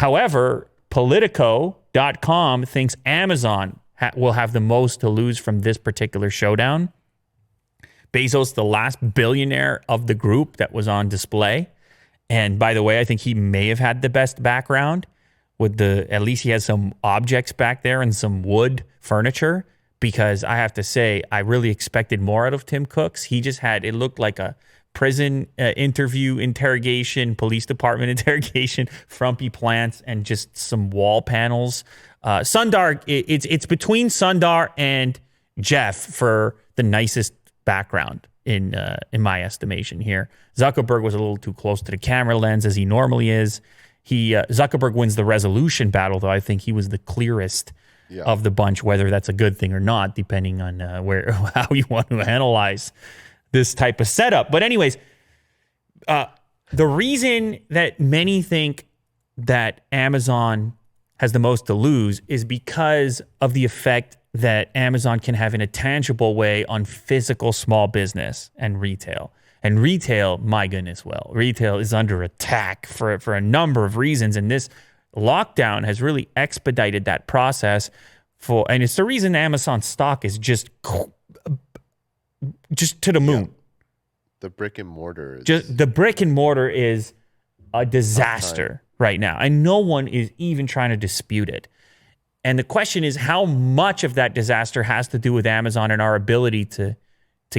However, Politico.com thinks Amazon will have the most to lose from this particular showdown. Bezos, the last billionaire of the group that was on display. And by the way, I think he may have had the best background with at least he has some objects back there and some wood furniture, because I have to say, I really expected more out of Tim Cook's. He just had, it looked like a prison interrogation, police department interrogation, frumpy plants, and just some wall panels. Sundar, it's between Sundar and Jeff for the nicest background in my estimation here. Zuckerberg was a little too close to the camera lens as he normally is. Zuckerberg wins the resolution battle, though I think he was the clearest of the bunch, whether that's a good thing or not, depending on how you want to analyze this type of setup. But anyways, the reason that many think that Amazon has the most to lose is because of the effect that Amazon can have in a tangible way on physical small business and retail. And retail, my goodness, retail is under attack for a number of reasons. And this lockdown has really expedited that process and it's the reason Amazon stock is just to the moon. Yeah. The brick and mortar is a disaster right now. And no one is even trying to dispute it. And the question is how much of that disaster has to do with Amazon and our ability to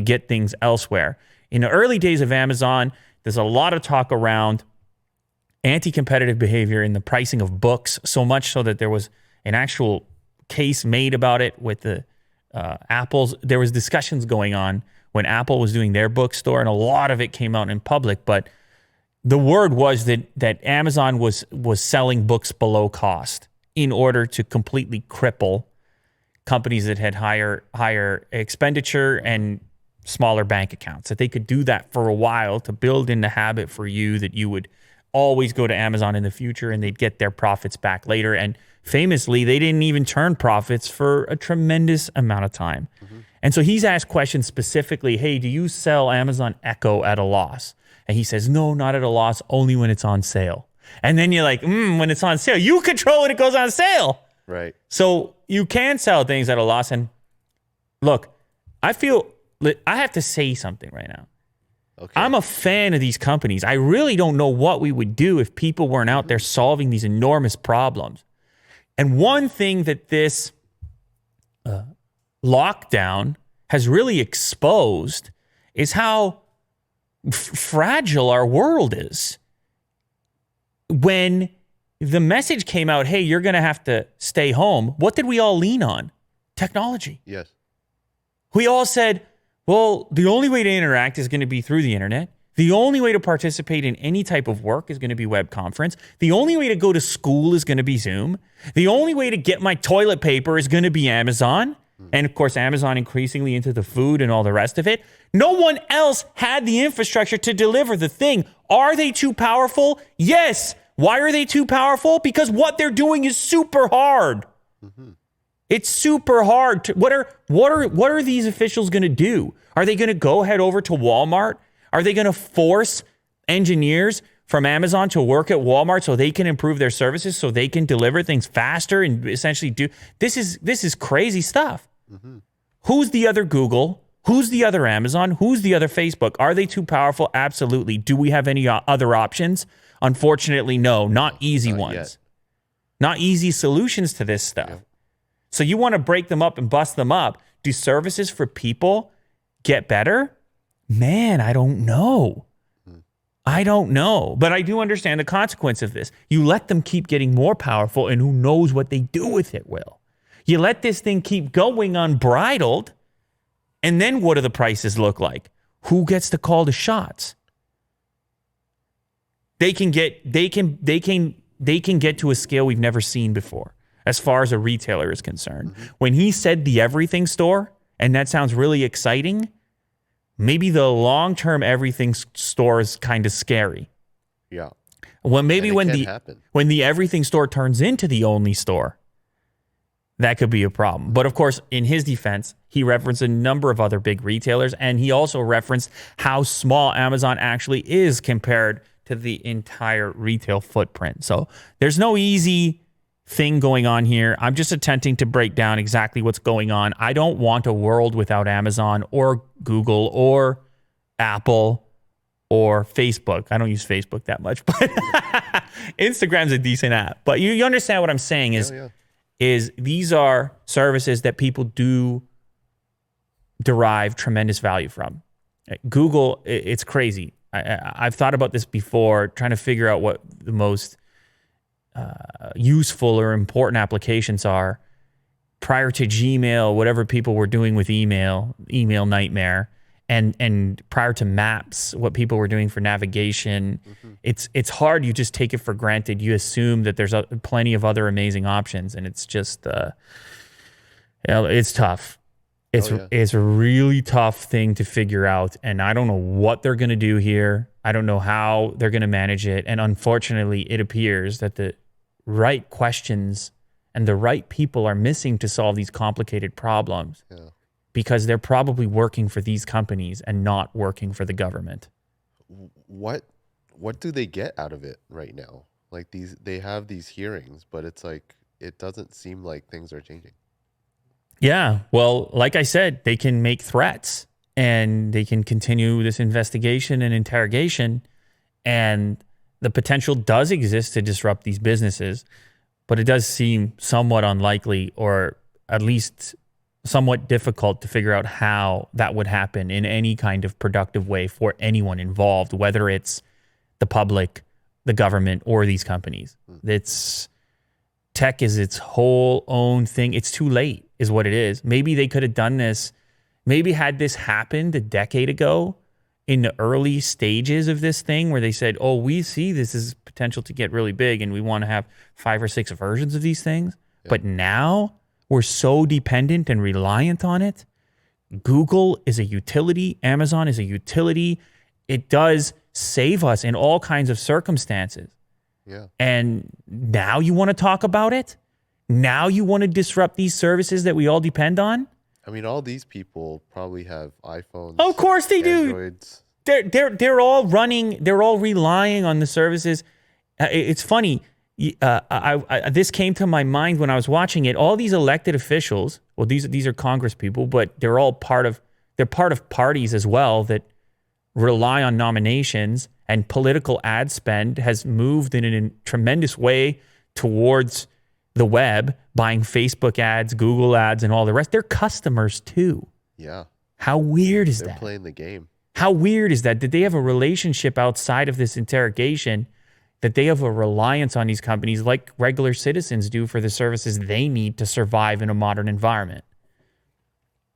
get things elsewhere. In the early days of Amazon, there's a lot of talk around anti-competitive behavior in the pricing of books, so much so that there was an actual case made about it with the Apple's. There was discussions going on when Apple was doing their bookstore, and a lot of it came out in public. But the word was that Amazon was selling books below cost in order to completely cripple companies that had higher expenditure and smaller bank accounts, that they could do that for a while to build in the habit for you that you would always go to Amazon in the future and they'd get their profits back later. And famously, they didn't even turn profits for a tremendous amount of time. Mm-hmm. And so he's asked questions specifically, hey, do you sell Amazon Echo at a loss? And he says, no, not at a loss, only when it's on sale. And then you're like, when it's on sale, you control when it goes on sale. Right. So you can sell things at a loss. And look, I have to say something right now. Okay. I'm a fan of these companies. I really don't know what we would do if people weren't out there solving these enormous problems. And one thing that this lockdown has really exposed is how fragile our world is. When the message came out, hey, you're going to have to stay home, what did we all lean on? Technology. Yes. We all said, well, the only way to interact is going to be through the internet. The only way to participate in any type of work is going to be web conference. The only way to go to school is going to be Zoom. The only way to get my toilet paper is going to be Amazon. And of course, Amazon increasingly into the food and all the rest of it. No one else had the infrastructure to deliver the thing. Are they too powerful? Yes. Why are they too powerful? Because what they're doing is super hard. Mm-hmm. It's super hard. What are these officials going to do? Are they going to head over to Walmart? Are they going to force engineers from Amazon to work at Walmart so they can improve their services, so they can deliver things faster and essentially do this is crazy stuff. Mm-hmm. Who's the other Google? Who's the other Amazon? Who's the other Facebook? Are they too powerful? Absolutely. Do we have any other options? Unfortunately, no. Not easy ones. Yet. Not easy solutions to this stuff. Yeah. So you want to break them up and bust them up. Do services for people get better? Man, I don't know. I don't know. But I do understand the consequence of this. You let them keep getting more powerful, and who knows what they do with it, Will. You let this thing keep going unbridled, and then what do the prices look like? Who gets to call the shots? They can get to a scale we've never seen before as far as a retailer is concerned. Mm-hmm. When he said the everything store, and that sounds really exciting, maybe the long-term everything store is kind of scary. Yeah. Well, maybe when the everything store turns into the only store, that could be a problem. But of course, in his defense, he referenced a number of other big retailers, and he also referenced how small Amazon actually is compared to the entire retail footprint. So there's no easy thing going on here. I'm just attempting to break down exactly what's going on. I don't want a world without Amazon or Google or Apple or Facebook. I don't use Facebook that much, but Instagram's a decent app. But you understand what I'm saying is these are services that people do derive tremendous value from. Google, it's crazy. I've thought about this before, trying to figure out what the most useful or important applications are. Prior to Gmail, whatever people were doing with email nightmare, and prior to Maps, what people were doing for navigation, it's hard. You just take it for granted. You assume that there's plenty of other amazing options, and it's just it's tough. It's a really tough thing to figure out, and I don't know what they're going to do here. I don't know how they're going to manage it, and unfortunately, it appears that the right questions and the right people are missing to solve these complicated problems because they're probably working for these companies and not working for the government. What do they get out of it right now? Like they have these hearings, but it's like it doesn't seem like things are changing. Yeah, well, like I said, they can make threats and they can continue this investigation and interrogation, and the potential does exist to disrupt these businesses, but it does seem somewhat unlikely, or at least somewhat difficult to figure out how that would happen in any kind of productive way for anyone involved, whether it's the public, the government, or these companies. Tech is its whole own thing. It's too late is what it is. Maybe they could have done this. Maybe had this happened a decade ago in the early stages of this thing where they said, oh, we see this is potential to get really big and we want to have 5 or 6 versions of these things. Yeah. But now we're so dependent and reliant on it. Google is a utility. Amazon is a utility. It does save us in all kinds of circumstances. Yeah. And now you want to talk about it? Now you want to disrupt these services that we all depend on? I mean, all these people probably have iPhones. Of course they Androids. do. They're all running. They're all relying on the services. It's funny. This came to my mind when I was watching it. All these elected officials. Well, these are Congress people, but they're all part of parties as well that rely on nominations, and political ad spend has moved in a tremendous way towards the web, buying Facebook ads, Google ads, and all the rest. They're customers too. Yeah. How weird is that? They're playing the game. How weird is that? Did they have a relationship outside of this interrogation, that they have a reliance on these companies like regular citizens do for the services they need to survive in a modern environment?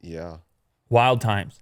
Yeah. Wild times.